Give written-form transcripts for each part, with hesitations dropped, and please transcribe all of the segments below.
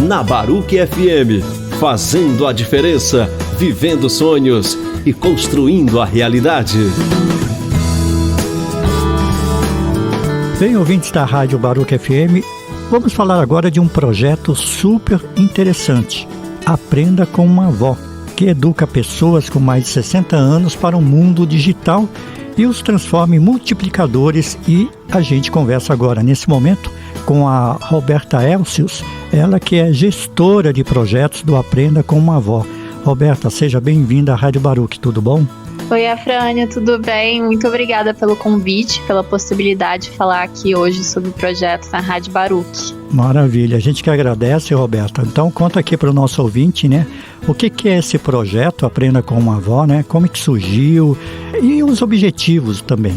na Baruch FM, fazendo a diferença, vivendo sonhos e construindo a realidade. Bem, ouvintes da Rádio Baruch FM, vamos falar agora de um projeto super interessante. Aprenda com uma avó, que educa pessoas com mais de 60 anos para o mundo digital e os transforma em multiplicadores. E a gente conversa agora, nesse momento, com a Roberta Elcius, ela que é gestora de projetos do Aprenda com uma Avó. Roberta, seja bem-vinda à Rádio Baruch, tudo bom? Oi, Afrânia, tudo bem? Muito obrigada pelo convite, pela possibilidade de falar aqui hoje sobre o projeto na Rádio Baruch. Maravilha, a gente que agradece, Roberta. Então, conta aqui para o nosso ouvinte, né? O que é esse projeto Aprenda com uma Avó, né? Como que surgiu e os objetivos também.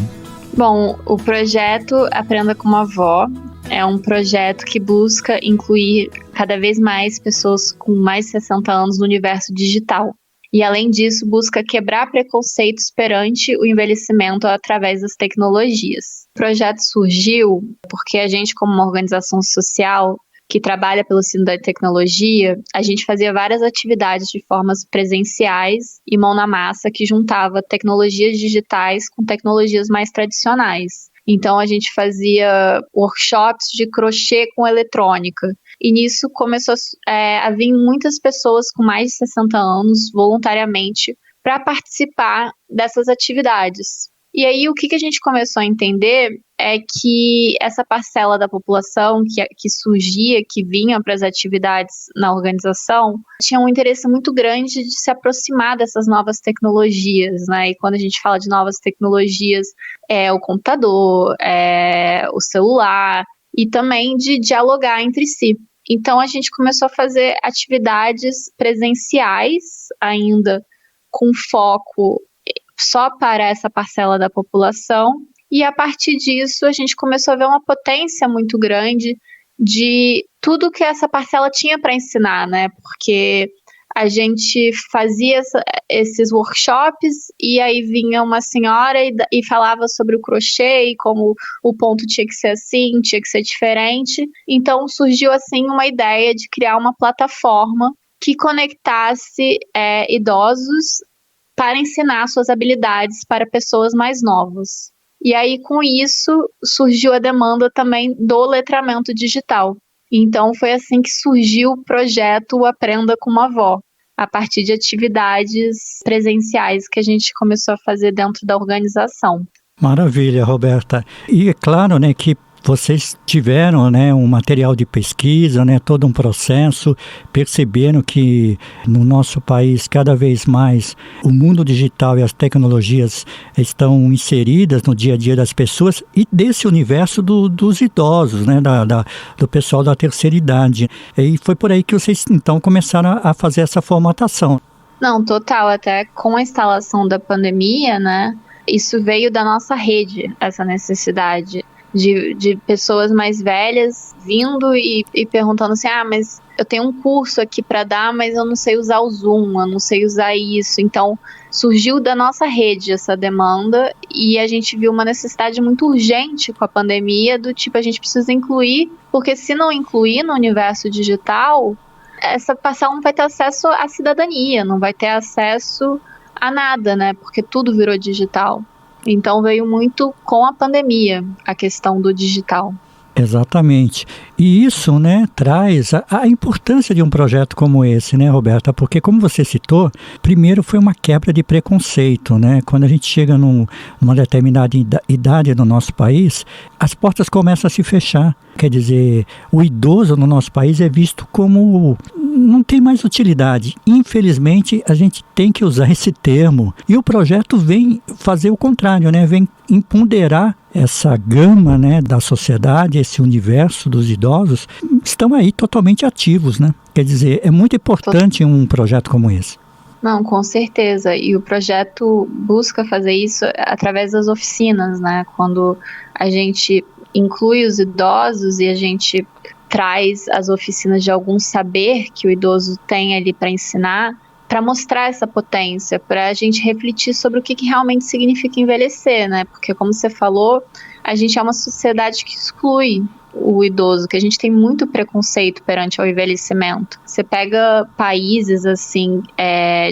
Bom, o projeto Aprenda com uma Avó é um projeto que busca incluir cada vez mais pessoas com mais de 60 anos no universo digital. E, além disso, busca quebrar preconceitos perante o envelhecimento através das tecnologias. O projeto surgiu porque a gente, como uma organização social que trabalha pelo ensino da tecnologia, a gente fazia várias atividades de formas presenciais e mão na massa que juntava tecnologias digitais com tecnologias mais tradicionais. Então, a gente fazia workshops de crochê com eletrônica. E nisso começou a vir muitas pessoas com mais de 60 anos voluntariamente para participar dessas atividades. E aí o que a gente começou a entender é que essa parcela da população que surgia, que vinha para as atividades na organização, tinha um interesse muito grande de se aproximar dessas novas tecnologias, né? E quando a gente fala de novas tecnologias, é o computador, é o celular, e também de dialogar entre si. Então, a gente começou a fazer atividades presenciais ainda, com foco só para essa parcela da população. E, a partir disso, a gente começou a ver uma potência muito grande de tudo que essa parcela tinha para ensinar, né? Porque a gente fazia esses workshops e aí vinha uma senhora e falava sobre o crochê e como o ponto tinha que ser assim, tinha que ser diferente. Então surgiu assim uma ideia de criar uma plataforma que conectasse idosos para ensinar suas habilidades para pessoas mais novas. E aí com isso surgiu a demanda também do letramento digital. Então foi assim que surgiu o projeto Aprenda com uma Avó, a partir de atividades presenciais que a gente começou a fazer dentro da organização. Maravilha, Roberta. E é claro, né, que vocês tiveram, né, um material de pesquisa, né, todo um processo, perceberam que no nosso país cada vez mais o mundo digital e as tecnologias estão inseridas no dia a dia das pessoas e desse universo dos idosos, né, do pessoal da terceira idade. E foi por aí que vocês então começaram a fazer essa formatação. Não, total, até com a instalação da pandemia, né, isso veio da nossa rede, essa necessidade de pessoas mais velhas vindo e perguntando assim, mas eu tenho um curso aqui para dar, mas eu não sei usar o Zoom, eu não sei usar isso. Então surgiu da nossa rede essa demanda e a gente viu uma necessidade muito urgente com a pandemia, do tipo, a gente precisa incluir, porque se não incluir no universo digital, essa pessoa não vai ter acesso à cidadania, não vai ter acesso a nada, né? Porque tudo virou digital. Então veio muito com a pandemia a questão do digital. Exatamente. E isso, né, traz a importância de um projeto como esse, né, Roberta? Porque, como você citou, primeiro foi uma quebra de preconceito, né? Quando a gente chega numa determinada idade no nosso país, as portas começam a se fechar. Quer dizer, o idoso no nosso país é visto como não tem mais utilidade. Infelizmente, a gente tem que usar esse termo. E o projeto vem fazer o contrário, né? Vem empoderar essa gama, né, da sociedade, esse universo dos idosos, estão aí totalmente ativos, né? Quer dizer, é muito importante um projeto como esse. Não, com certeza. E o projeto busca fazer isso através das oficinas, né? Quando a gente inclui os idosos e a gente traz as oficinas de algum saber que o idoso tem ali para ensinar, para mostrar essa potência, para a gente refletir sobre o que realmente significa envelhecer, né? Porque, como você falou, a gente é uma sociedade que exclui. o idoso, que a gente tem muito preconceito perante o envelhecimento. Você pega países assim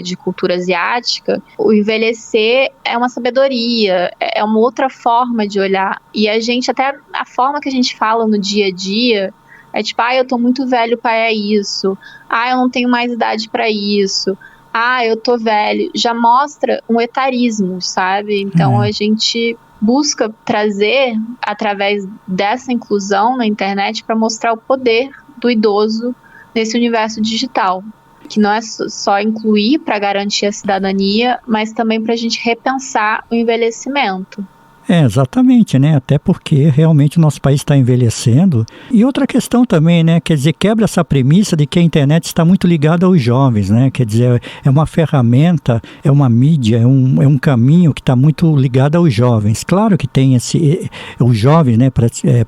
de cultura asiática, o envelhecer é uma sabedoria, é uma outra forma de olhar. E a gente, até a forma que a gente fala no dia a dia, é tipo, eu tô muito velho para isso, eu não tenho mais idade para isso, eu tô velho. Já mostra um etarismo, sabe? Então a gente busca trazer, através dessa inclusão na internet, para mostrar o poder do idoso nesse universo digital, que não é só incluir para garantir a cidadania, mas também para a gente repensar o envelhecimento. Exatamente, né? Até porque realmente o nosso país está envelhecendo. E outra questão também, né? Quer dizer, quebra essa premissa de que a internet está muito ligada aos jovens, né? Quer dizer, é uma ferramenta, é uma mídia, é um caminho que está muito ligado aos jovens. Claro que tem os jovens, né?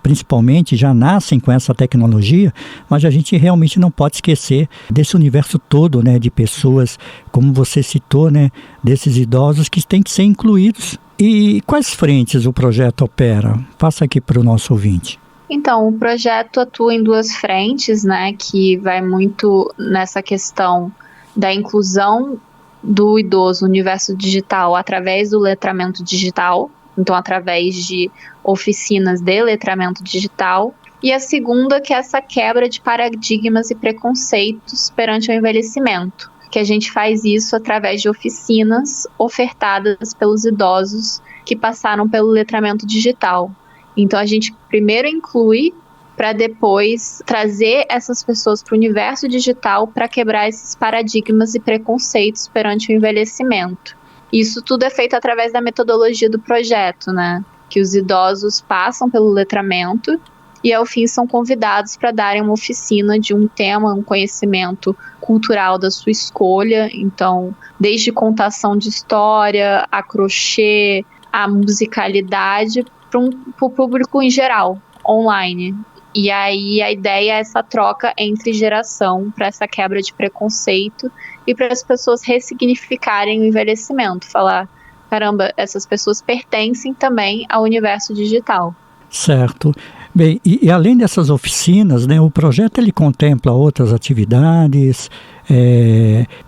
Principalmente, já nascem com essa tecnologia, mas a gente realmente não pode esquecer desse universo todo, né? De pessoas, como você citou, né? Desses idosos que têm que ser incluídos. E quais frentes o projeto opera? Passa aqui para o nosso ouvinte. Então, o projeto atua em 2 frentes, né, que vai muito nessa questão da inclusão do idoso no universo digital através do letramento digital, então através de oficinas de letramento digital. E a segunda, que é essa quebra de paradigmas e preconceitos perante o envelhecimento, que a gente faz isso através de oficinas ofertadas pelos idosos que passaram pelo letramento digital. Então a gente primeiro inclui para depois trazer essas pessoas para o universo digital para quebrar esses paradigmas e preconceitos perante o envelhecimento. Isso tudo é feito através da metodologia do projeto, né? Que os idosos passam pelo letramento e ao fim são convidados para darem uma oficina de um tema, um conhecimento cultural da sua escolha. Então, desde contação de história, a crochê, a musicalidade, para o público em geral, online. E aí a ideia é essa troca entre geração, para essa quebra de preconceito e para as pessoas ressignificarem o envelhecimento. Falar, caramba, essas pessoas pertencem também ao universo digital. Certo. Bem, e além dessas oficinas, né, o projeto ele contempla outras atividades,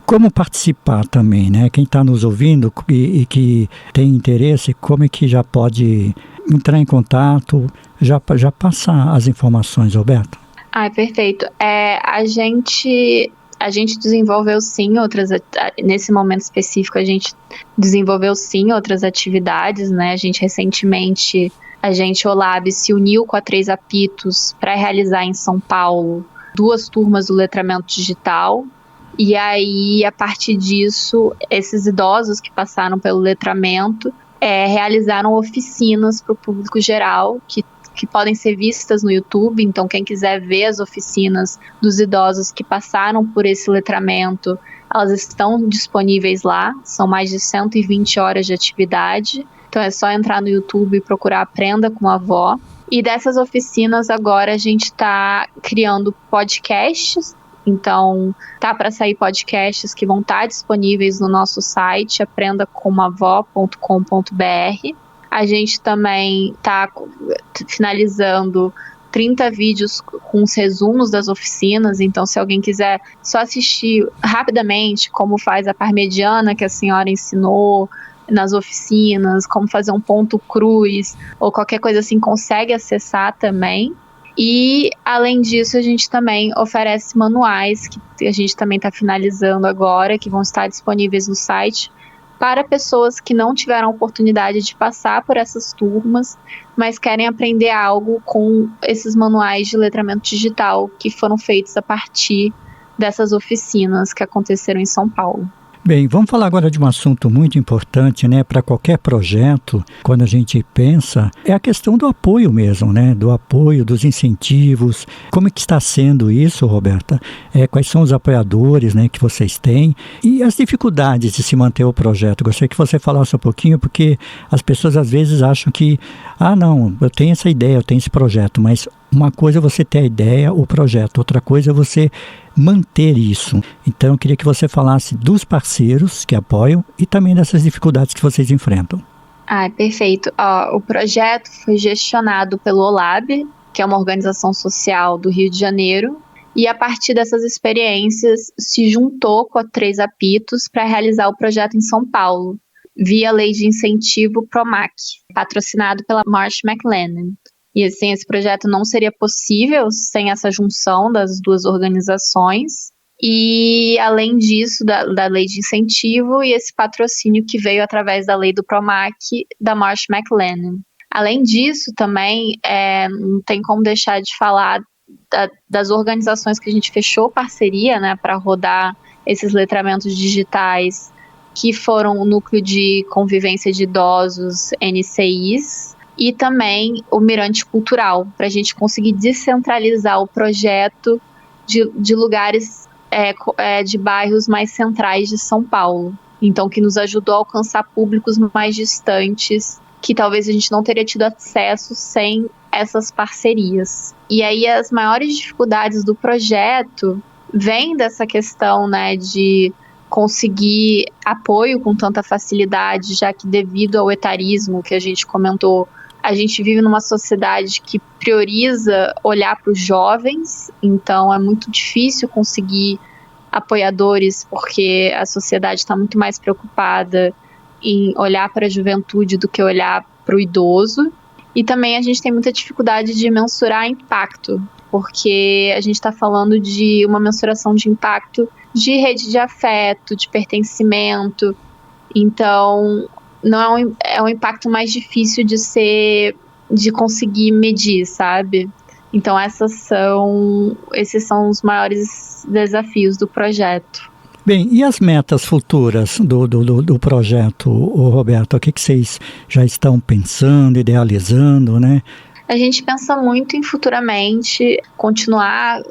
como participar também, né? Quem está nos ouvindo e que tem interesse, como é que já pode entrar em contato, já passar as informações, Roberto? Perfeito. A gente desenvolveu sim nesse momento específico, a gente desenvolveu sim outras atividades, né? A gente recentemente... o Olab se uniu com a 3 Apitos para realizar em São Paulo 2 turmas do letramento digital. E aí, a partir disso, esses idosos que passaram pelo letramento realizaram oficinas para o público geral, que podem ser vistas no YouTube. Então, quem quiser ver as oficinas dos idosos que passaram por esse letramento, elas estão disponíveis lá. São mais de 120 horas de atividade. Então é só entrar no YouTube e procurar Aprenda com a Avó. E dessas oficinas agora a gente está criando podcasts. Então tá para sair podcasts que vão estar disponíveis no nosso site aprendacomoavó.com.br. A gente também está finalizando 30 vídeos com os resumos das oficinas. Então se alguém quiser só assistir rapidamente como faz a parmegiana que a senhora ensinou nas oficinas, como fazer um ponto cruz ou qualquer coisa assim, consegue acessar também. E além disso a gente também oferece manuais que a gente também está finalizando agora, que vão estar disponíveis no site para pessoas que não tiveram a oportunidade de passar por essas turmas, mas querem aprender algo com esses manuais de letramento digital que foram feitos a partir dessas oficinas que aconteceram em São Paulo. Bem, vamos falar agora de um assunto muito importante, né, para qualquer projeto, quando a gente pensa, é a questão do apoio mesmo, né, do apoio, dos incentivos. Como é que está sendo isso, Roberta? Quais são os apoiadores, né, que vocês têm e as dificuldades de se manter o projeto? Gostaria que você falasse um pouquinho, porque as pessoas às vezes acham que, não, eu tenho essa ideia, eu tenho esse projeto, mas uma coisa é você ter a ideia, o projeto, outra coisa é você manter isso. Então eu queria que você falasse dos parceiros que apoiam e também dessas dificuldades que vocês enfrentam. Perfeito. O projeto foi gestionado pelo Olab, que é uma organização social do Rio de Janeiro, e a partir dessas experiências se juntou com a 3 Apitos para realizar o projeto em São Paulo, via Lei de Incentivo PROMAC, patrocinado pela Marsh McLennan. E assim, esse projeto não seria possível sem essa junção das 2 organizações. E além disso, da lei de incentivo e esse patrocínio que veio através da lei do PROMAC da Marsh McLennan. Além disso, também não tem como deixar de falar das organizações que a gente fechou parceria, né, para rodar esses letramentos digitais, que foram o Núcleo de Convivência de Idosos, NCIs, e também o Mirante Cultural, para a gente conseguir descentralizar o projeto de lugares, de bairros mais centrais de São Paulo. Então, que nos ajudou a alcançar públicos mais distantes, que talvez a gente não teria tido acesso sem essas parcerias. E aí as maiores dificuldades do projeto vêm dessa questão, né, de conseguir apoio com tanta facilidade, já que devido ao etarismo que a gente comentou, a gente vive numa sociedade que prioriza olhar para os jovens, então é muito difícil conseguir apoiadores, porque a sociedade está muito mais preocupada em olhar para a juventude do que olhar para o idoso. E também a gente tem muita dificuldade de mensurar impacto, porque a gente está falando de uma mensuração de impacto de rede de afeto, de pertencimento. Então, não é um impacto mais difícil de conseguir medir, sabe? Então, esses são os maiores desafios do projeto. Bem, e as metas futuras do projeto, Roberta? O que vocês já estão pensando, idealizando, né? A gente pensa muito em futuramente continuar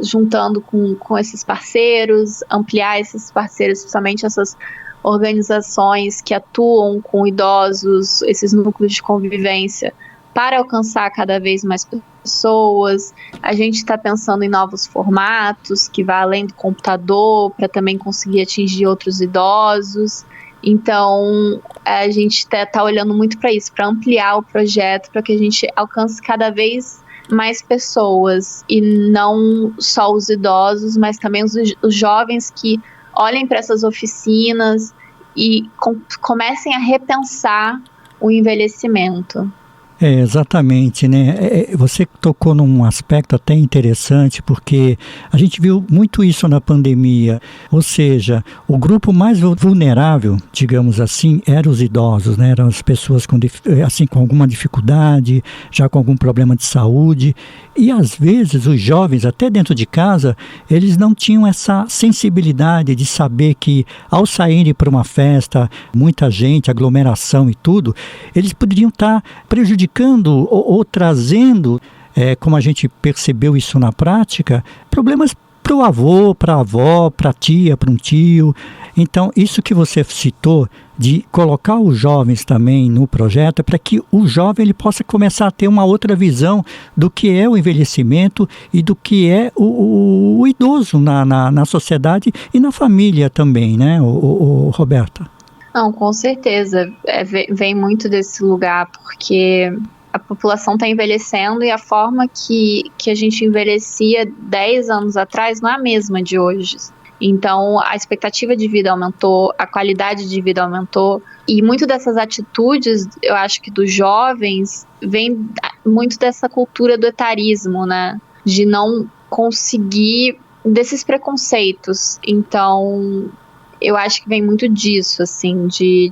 juntando com esses parceiros, ampliar esses parceiros, principalmente essas organizações que atuam com idosos, esses núcleos de convivência, para alcançar cada vez mais pessoas. A gente está pensando em novos formatos, que vá além do computador, para também conseguir atingir outros idosos. Então, a gente está olhando muito para isso, para ampliar o projeto, para que a gente alcance cada vez mais pessoas, e não só os idosos, mas também os jovens que olhem para essas oficinas e comecem a repensar o envelhecimento. Exatamente, né? Você tocou num aspecto até interessante, porque a gente viu muito isso na pandemia, ou seja, o grupo mais vulnerável, digamos assim, eram os idosos, né? Eram as pessoas com alguma dificuldade, já com algum problema de saúde, e às vezes os jovens, até dentro de casa, eles não tinham essa sensibilidade de saber que ao saírem para uma festa, muita gente, aglomeração e tudo, eles poderiam estar prejudicando ou trazendo, como a gente percebeu isso na prática, problemas para o avô, para a avó, para a tia, para um tio. Então, isso que você citou, de colocar os jovens também no projeto, é para que o jovem ele possa começar a ter uma outra visão do que é o envelhecimento e do que é o idoso na sociedade e na família também, né, Roberta? Não, com certeza. Vem muito desse lugar, porque a população está envelhecendo e a forma que a gente envelhecia 10 anos atrás não é a mesma de hoje. Então, a expectativa de vida aumentou, a qualidade de vida aumentou, e muito dessas atitudes, eu acho que dos jovens, vem muito dessa cultura do etarismo, né? De não conseguir, desses preconceitos. Então, eu acho que vem muito disso, assim, de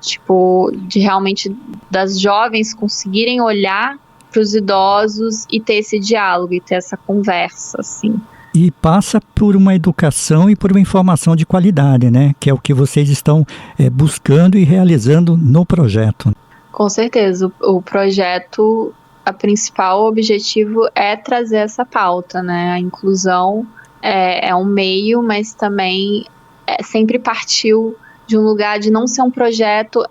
realmente das jovens conseguirem olhar para os idosos e ter esse diálogo e ter essa conversa, assim. E passa por uma educação e por uma informação de qualidade, né? Que é o que vocês estão buscando e realizando no projeto. Com certeza. O projeto, a principal objetivo é trazer essa pauta, né? A inclusão é um meio, mas também sempre partiu de um lugar de não ser um projeto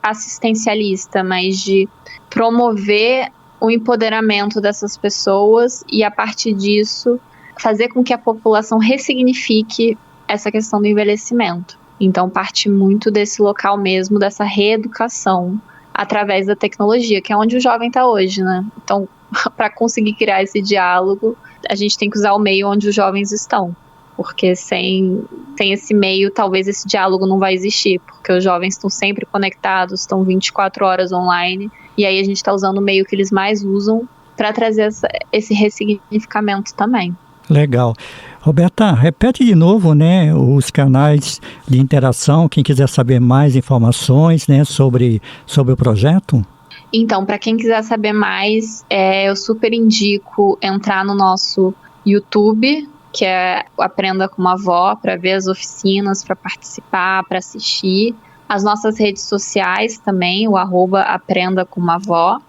assistencialista, mas de promover o empoderamento dessas pessoas e, a partir disso, fazer com que a população ressignifique essa questão do envelhecimento. Então, parte muito desse local mesmo, dessa reeducação através da tecnologia, que é onde o jovem está hoje, né? Então, para conseguir criar esse diálogo, a gente tem que usar o meio onde os jovens estão. Porque sem esse meio, talvez esse diálogo não vai existir, porque os jovens estão sempre conectados, estão 24 horas online, e aí a gente está usando o meio que eles mais usam para trazer esse ressignificamento também. Legal. Roberta, repete de novo, né, os canais de interação, quem quiser saber mais informações, né, sobre o projeto. Então, para quem quiser saber mais, eu super indico entrar no nosso YouTube, que é Aprenda com uma Avó, para ver as oficinas, para participar, para assistir. As nossas redes sociais também, o @Aprenda com uma Avó,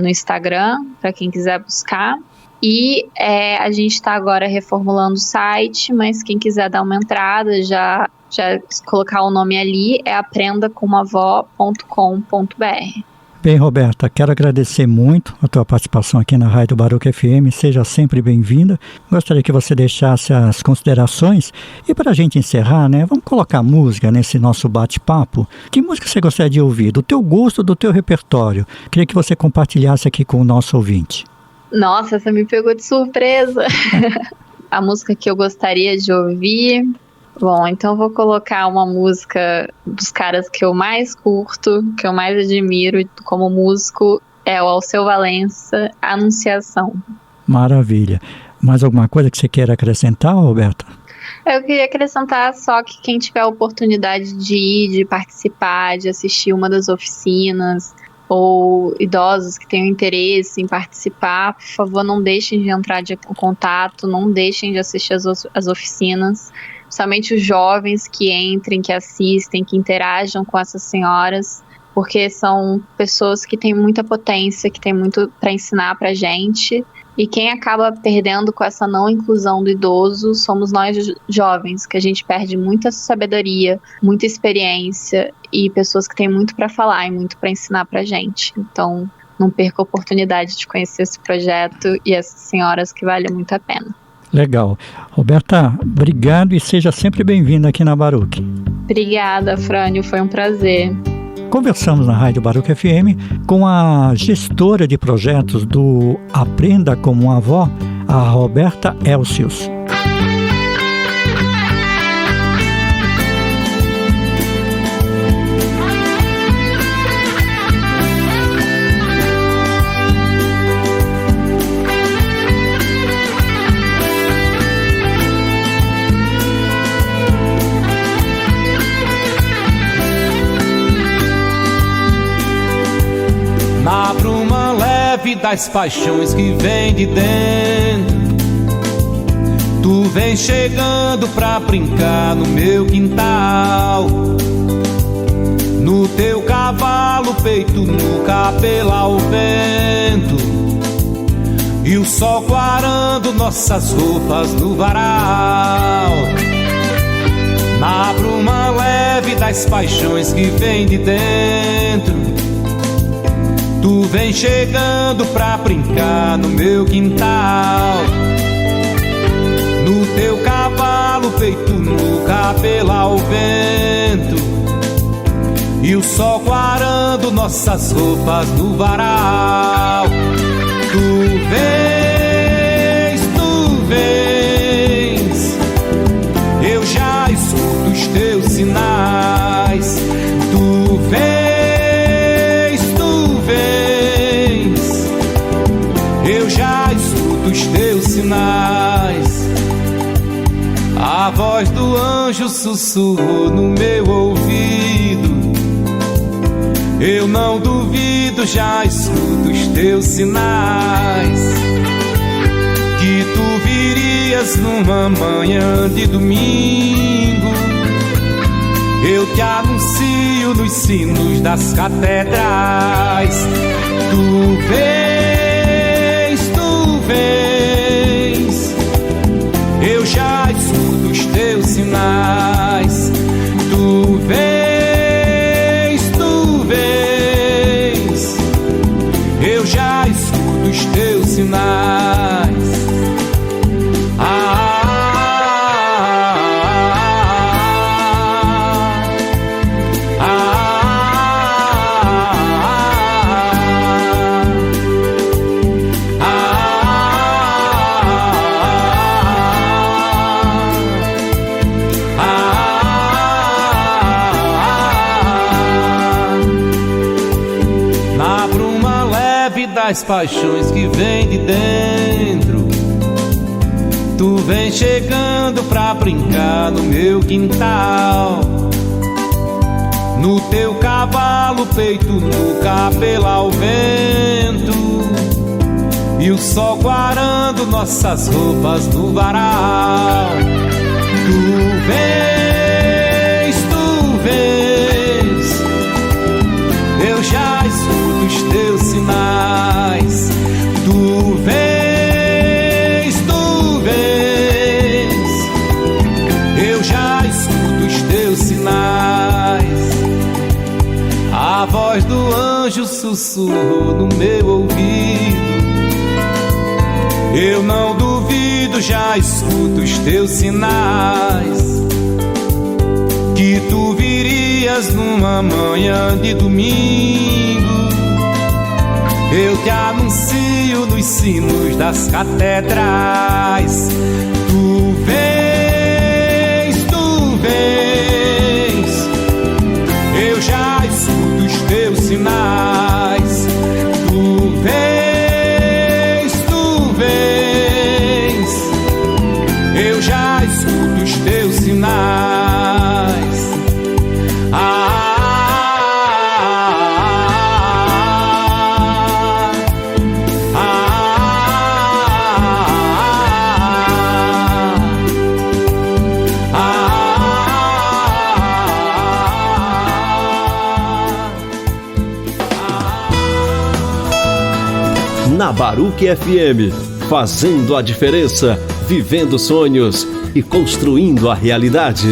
no Instagram, para quem quiser buscar. E a gente está agora reformulando o site, mas quem quiser dar uma entrada, já colocar o nome ali, é aprendacomavó.com.br. Bem, Roberta, quero agradecer muito a tua participação aqui na Rádio Baruch FM, seja sempre bem-vinda. Gostaria que você deixasse as considerações e para a gente encerrar, né, vamos colocar música nesse nosso bate-papo. Que música você gostaria de ouvir? Do teu gosto, do teu repertório? Queria que você compartilhasse aqui com o nosso ouvinte. Nossa, você me pegou de surpresa. A música que eu gostaria de ouvir... Bom, então eu vou colocar uma música dos caras que eu mais curto, que eu mais admiro como músico, é o Alceu Valença, Anunciação. Maravilha. Mais alguma coisa que você queira acrescentar, Roberta? Eu queria acrescentar só que quem tiver a oportunidade de ir, de participar, de assistir uma das oficinas, ou idosos que tenham interesse em participar, por favor, não deixem de entrar em contato, não deixem de assistir as oficinas. Principalmente os jovens que entrem, que assistem, que interajam com essas senhoras, porque são pessoas que têm muita potência, que têm muito para ensinar para a gente, e quem acaba perdendo com essa não inclusão do idoso somos nós jovens, que a gente perde muita sabedoria, muita experiência e pessoas que têm muito para falar e muito para ensinar para a gente. Então, não perca a oportunidade de conhecer esse projeto e essas senhoras que vale muito a pena. Legal. Roberta, obrigado e seja sempre bem-vinda aqui na Baruch. Obrigada, Frânio, foi um prazer. Conversamos na Rádio Baruch FM com a gestora de projetos do Aprenda como uma Avó, a Roberta Elcius. Na bruma leve das paixões que vem de dentro, tu vem chegando pra brincar no meu quintal. No teu cavalo, peito no cabelo ao vento, e o sol clarando nossas roupas no varal. Na bruma leve das paixões que vem de dentro, tu vem chegando pra brincar no meu quintal. No teu cavalo, peito no cabelo ao vento, e o sol clarando nossas roupas no varal. Tu vens, eu já escuto os teus sinais. Tu vens, eu já escuto os teus sinais. A voz do anjo sussurrou no meu ouvido, eu não duvido, já escuto os teus sinais. Que tu virias numa manhã de domingo, eu te anuncio nos sinos das catedrais. Tu vens, eu já escuto os teus sinais. Tu vens, eu já escuto os teus sinais. das paixões que vem de dentro. Tu vem chegando pra brincar no meu quintal. No teu cavalo, peito no cabelo ao vento, e o sol guarando nossas roupas no varal. Tu vens, eu já escuto os teus sinais. Tu vens, eu já escuto os teus sinais. A voz do anjo sussurrou no meu ouvido. Eu não duvido, já escuto os teus sinais, que tu virias numa manhã de domingo. Eu te anuncio nos sinos das catedrais. Tu vens, eu já escuto os teus sinais. Tu vens, eu já escuto os teus sinais. Na Baruch FM, fazendo a diferença, vivendo sonhos e construindo a realidade.